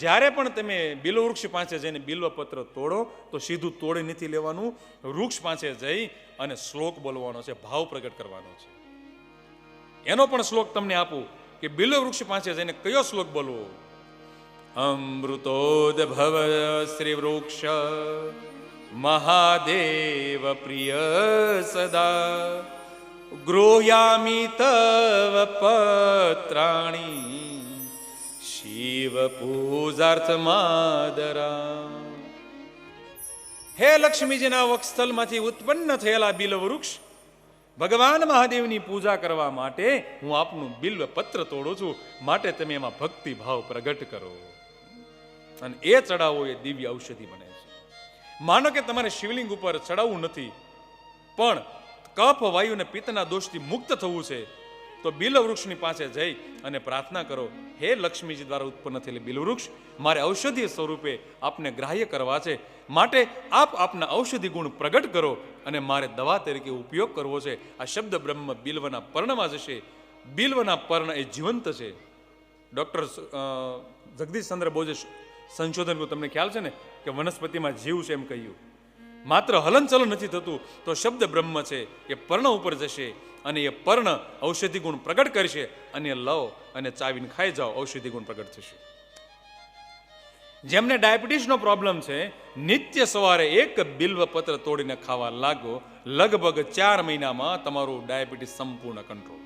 જ્યારે પણ તમે બિલ્વ વૃક્ષ પાસે જઈને બિલ્વપત્ર તોડો તો સીધું તોડી નથી લેવાનું, વૃક્ષ પાસે જઈ અને શ્લોક બોલવાનો છે, ભાવ પ્રગટ કરવાનો છે. એનો પણ શ્લોક તમને આપું કે બિલ્વ વૃક્ષ પાસે જઈને કયો શ્લોક બોલવો. અમૃતોદભવ શ્રી વૃક્ષ મહાદેવ પ્રિય સદા ગૃહ્યામિ તવ પત્રાણી શિવ પૂજાર્થ માદરા. હે લક્ષ્મીજીના વક્ષસ્થલમાંથી ઉત્પન્ન થયેલા બિલ્વ વૃક્ષ, ભગવાન મહાદેવની પૂજા કરવા માટે હું આપનું બિલ્વ પત્ર તોડું છું, માટે તમે એમાં ભક્તિ ભાવ પ્રગટ કરો અને એ ચડાવો એ દિવ્ય ઔષધિ બને છે. માનો કે તમારે શિવલિંગ ઉપર ચડાવવું નથી, પણ કફ વાયુ અને પિત્તના દોષથી મુક્ત થવું છે, તો બિલ્વ વૃક્ષની પાસે જઈ અને પ્રાર્થના કરો, હે લક્ષ્મીજી દ્વારા ઉત્પન્ન થયેલી બિલ્વ વૃક્ષ, મારે ઔષધીય સ્વરૂપે આપને ગ્રાહ્ય કરવા છે, માટે આપ આપના ઔષધિ ગુણ પ્રગટ કરો અને મારે દવા તરીકે ઉપયોગ કરવો છે. આ શબ્દ બ્રહ્મ બિલ્વના પર્ણમાં જશે. બિલ્વના પર્ણ એ જીવંત છે. ડોક્ટર જગદીશચંદ્ર બોઝે સંશોધન કર્યું, તમને ખ્યાલ છે ને કે વનસ્પતિમાં જીવ છે એમ કહ્યું, માત્ર હલનચલન નથી થતું, તો શબ્દ બ્રહ્મ છે એ પર્ણ ઉપર જશે અને એ પર્ણ ઔષધિ ગુણ પ્રગટ કરશે અને લવ અને ચાવીને ખાઈ જાઓ, ઔષધિ ગુણ પ્રગટ થશે. જેમને ડાયાબિટીસનો પ્રોબ્લેમ છે, નિત્ય સવારે એક બિલ્વ પત્ર તોડીને ખાવા લાગો, લગભગ 4 મહિનામાં તમારું ડાયાબિટીસ સંપૂર્ણ કંટ્રોલ.